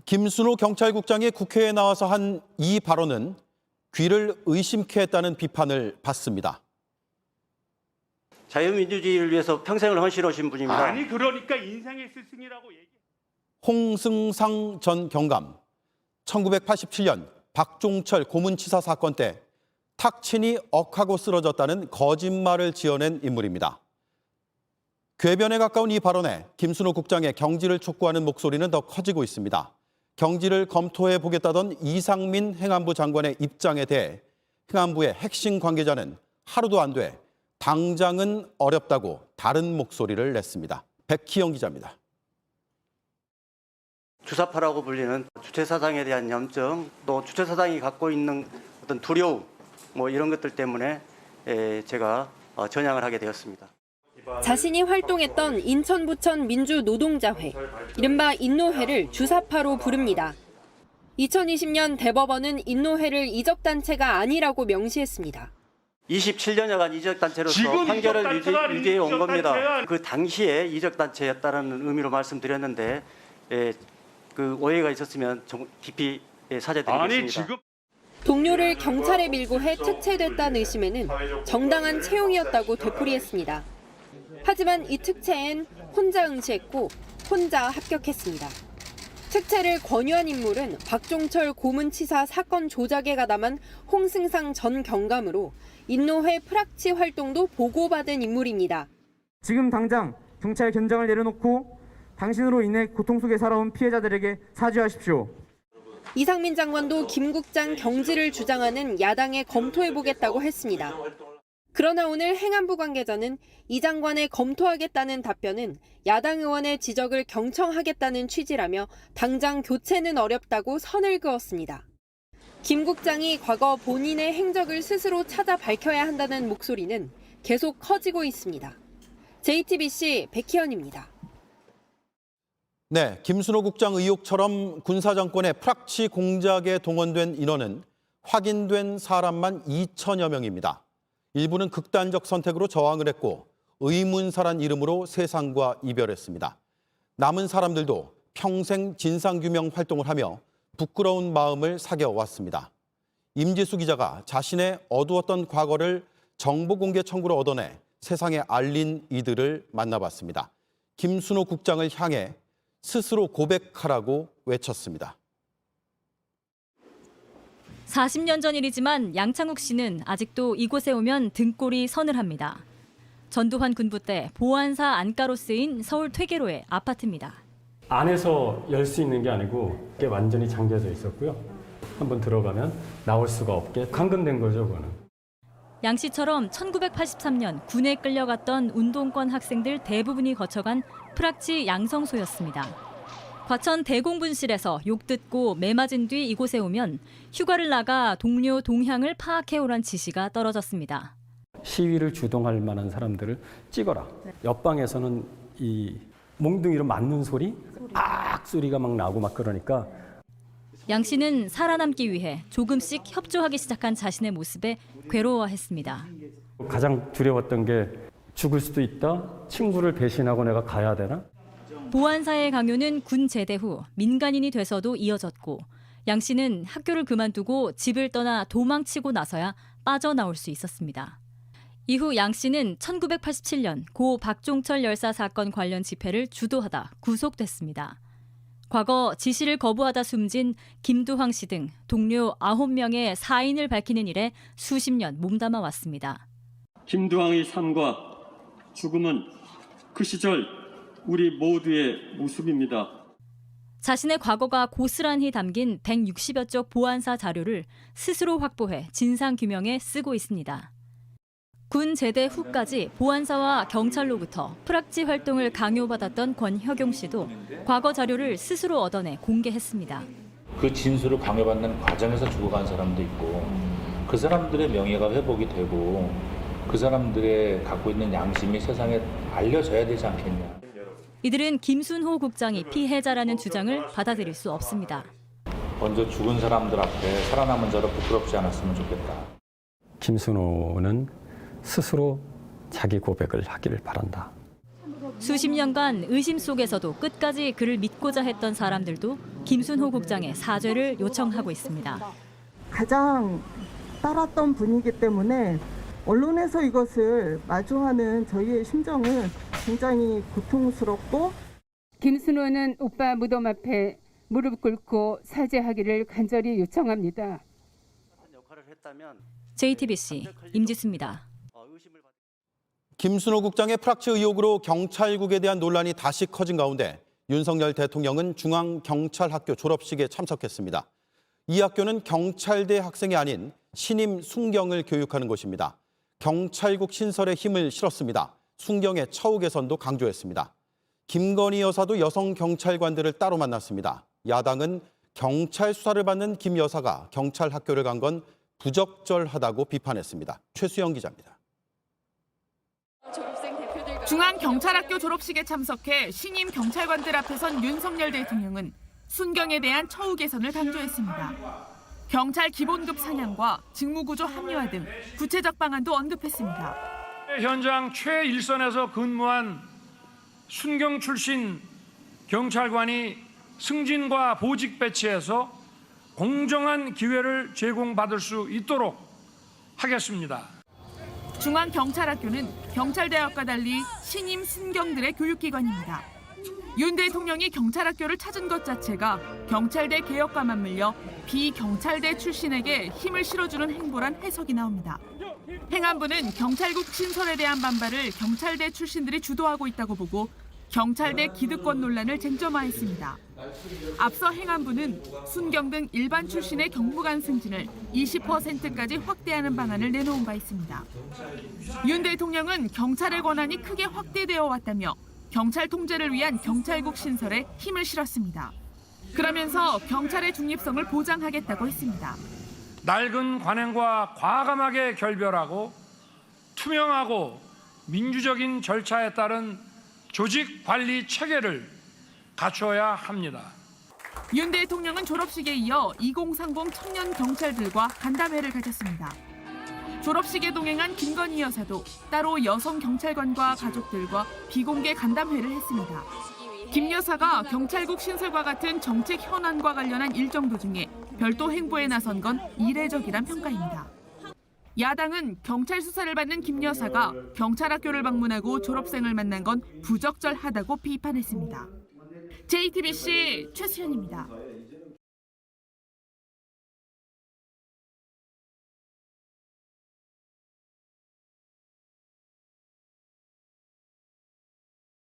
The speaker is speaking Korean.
김순호 경찰국장이 국회에 나와서 한 이 발언은 귀를 의심케 했다는 비판을 받습니다. 자유민주주의를 위해서 평생을 헌신하신 분입니다. 아니 그러니까 인생의 스승이라고 얘기. 홍승상 전 경감, 1987년 박종철 고문치사 사건 때 탁친이 억하고 쓰러졌다는 거짓말을 지어낸 인물입니다. 궤변에 가까운 이 발언에 김순호 국장의 경질을 촉구하는 목소리는 더 커지고 있습니다. 경질을 검토해 보겠다던 이상민 행안부 장관의 입장에 대해 행안부의 핵심 관계자는 하루도 안 돼 당장은 어렵다고 다른 목소리를 냈습니다. 백희영 기자입니다. 주사파라고 불리는 주체사상에 대한 염증, 또 주체사상이 갖고 있는 어떤 두려움, 이런 것들 때문에 제가 전향을 하게 되었습니다. 자신이 활동했던 인천 부천 민주노동자회, 이른바 인노회를 주사파로 부릅니다. 2020년 대법원은 인노회를 이적단체가 아니라고 명시했습니다. 27년여간 이적단체로서 판결을 유지해 온 겁니다. 그 당시에 이적단체였다는 의미로 말씀드렸는데 그 오해가 있었으면 깊이 사죄드리겠습니다. 아니 지금 동료를 경찰에 밀고 해 특채됐다는 의심에는 정당한 채용이었다고 되풀이했습니다. 하지만 이 특채엔 혼자 응시했고 혼자 합격했습니다. 특채를 권유한 인물은 박종철 고문치사 사건 조작에 가담한 홍승상 전 경감으로 인노회 프락치 활동도 보고받은 인물입니다. 지금 당장 경찰 견장을 내려놓고 당신으로 인해 고통 속에 살아온 피해자들에게 사죄하십시오. 이상민 장관도 김 국장 경질을 주장하는 야당에 검토해보겠다고 했습니다. 그러나 오늘 행안부 관계자는 이 장관의 검토하겠다는 답변은 야당 의원의 지적을 경청하겠다는 취지라며 당장 교체는 어렵다고 선을 그었습니다. 김 국장이 과거 본인의 행적을 스스로 찾아 밝혀야 한다는 목소리는 계속 커지고 있습니다. JTBC 백희연입니다. 네, 김순호 국장 의혹처럼 군사정권의 프락치 공작에 동원된 인원은 확인된 사람만 2천여 명입니다. 일부는 극단적 선택으로 저항을 했고 의문사란 이름으로 세상과 이별했습니다. 남은 사람들도 평생 진상규명 활동을 하며 부끄러운 마음을 사겨왔습니다. 임지수 기자가 자신의 어두웠던 과거를 정보공개 청구로 얻어내 세상에 알린 이들을 만나봤습니다. 김순호 국장을 향해 스스로 고백하라고 외쳤습니다. 40년 전 일이지만 양창욱 씨는 아직도 이곳에 오면 등골이 서늘합니다. 전두환 군부 때 보안사 안가로 쓰인 서울 퇴계로의 아파트입니다. 안에서 열 수 있는 게 아니고 이게 완전히 잠겨져 있었고요. 한번 들어가면 나올 수가 없게 감금된 거죠, 그거는. 양 씨처럼 1983년 군에 끌려갔던 운동권 학생들 대부분이 거쳐간 프락치 양성소였습니다. 과천 대공분실에서 욕 듣고 매 맞은 뒤 이곳에 오면 휴가를 나가 동료 동향을 파악해오란 지시가 떨어졌습니다. 시위를 주동할 만한 사람들을 찍어라. 옆방에서는 이 몽둥이로 맞는 소리, 악 소리가 막 나고 막 그러니까 양 씨는 살아남기 위해 조금씩 협조하기 시작한 자신의 모습에 괴로워했습니다. 가장 두려웠던 게 죽을 수도 있다. 친구를 배신하고 내가 가야 되나? 보안사의 강요는 군 제대 후 민간인이 돼서도 이어졌고 양 씨는 학교를 그만두고 집을 떠나 도망치고 나서야 빠져나올 수 있었습니다. 이후 양 씨는 1987년 고 박종철 열사 사건 관련 집회를 주도하다 구속됐습니다. 과거 지시를 거부하다 숨진 김두황 씨 등 동료 9명의 사인을 밝히는 일에 수십 년 몸담아 왔습니다. 김두황의 삶과 죽음은 그 시절 우리 모두의 모습입니다. 자신의 과거가 고스란히 담긴 160여 쪽 보안사 자료를 스스로 확보해 진상규명에 쓰고 있습니다. 군 제대 후까지 보안사와 경찰로부터 프락치 활동을 강요받았던 권혁용 씨도 과거 자료를 스스로 얻어내 공개했습니다. 그 진술을 강요받는 과정에서 죽어간 사람도 있고 그 사람들의 명예가 회복이 되고 그 사람들의 갖고 있는 양심이 세상에 알려져야 되지 않겠냐. 이들은 김순호 국장이 피해자라는 주장을 받아들일 수 없습니다. 먼저 죽은 사람들 앞에 살아남은 자로 부끄럽지 않았으면 좋겠다. 김순호는 스스로 자기 고백을 하기를 바란다. 수십 년간 의심 속에서도 끝까지 그를 믿고자 했던 사람들도 김순호 국장의 사죄를 요청하고 있습니다. 가장 따랐던 분이기 때문에 언론에서 이것을 마주하는 저희의 심정은 굉장히 고통스럽고, 김순호는 오빠 무덤 앞에 무릎 꿇고 사죄하기를 간절히 요청합니다. JTBC 임지수입니다. 김순호 국장의 프락치 의혹으로 경찰국에 대한 논란이 다시 커진 가운데 윤석열 대통령은 중앙경찰학교 졸업식에 참석했습니다. 이 학교는 경찰대 학생이 아닌 신임 순경을 교육하는 곳입니다. 경찰국 신설에 힘을 실었습니다. 순경의 처우 개선도 강조했습니다. 김건희 여사도 여성 경찰관들을 따로 만났습니다. 야당은 경찰 수사를 받는 김 여사가 경찰 학교를 간 건 부적절하다고 비판했습니다. 최수영 기자입니다. 중앙경찰학교 졸업식에 참석해 신임 경찰관들 앞에 선 윤석열 대통령은 순경에 대한 처우 개선을 강조했습니다. 경찰 기본급 상향과 직무구조 합리화 등 구체적 방안도 언급했습니다. 현장 최일선에서 근무한 순경 출신 경찰관이 승진과 보직 배치에서 공정한 기회를 제공받을 수 있도록 하겠습니다. 중앙경찰학교는 경찰대학과 달리 신임 순경들의 교육기관입니다. 윤 대통령이 경찰학교를 찾은 것 자체가 경찰대 개혁과 맞물려 비경찰대 출신에게 힘을 실어주는 행보란 해석이 나옵니다. 행안부는 경찰국 신설에 대한 반발을 경찰대 출신들이 주도하고 있다고 보고 경찰대 기득권 논란을 쟁점화했습니다. 앞서 행안부는 순경 등 일반 출신의 경무관 승진을 20%까지 확대하는 방안을 내놓은 바 있습니다. 윤 대통령은 경찰의 권한이 크게 확대되어 왔다며 경찰 통제를 위한 경찰국 신설에 힘을 실었습니다. 그러면서 경찰의 중립성을 보장하겠다고 했습니다. 낡은 관행과 과감하게 결별하고 투명하고 민주적인 절차에 따른 조직 관리 체계를 갖춰야 합니다. 윤 대통령은 졸업식에 이어 2030 청년 경찰들과 간담회를 가졌습니다. 졸업식에 동행한 김건희 여사도 따로 여성 경찰관과 가족들과 비공개 간담회를 했습니다. 김 여사가 경찰국 신설과 같은 정책 현안과 관련한 일정 도중에 별도 행보에 나선 건 이례적이란 평가입니다. 야당은 경찰 수사를 받는 김 여사가 경찰학교를 방문하고 졸업생을 만난 건 부적절하다고 비판했습니다. JTBC 최수연입니다.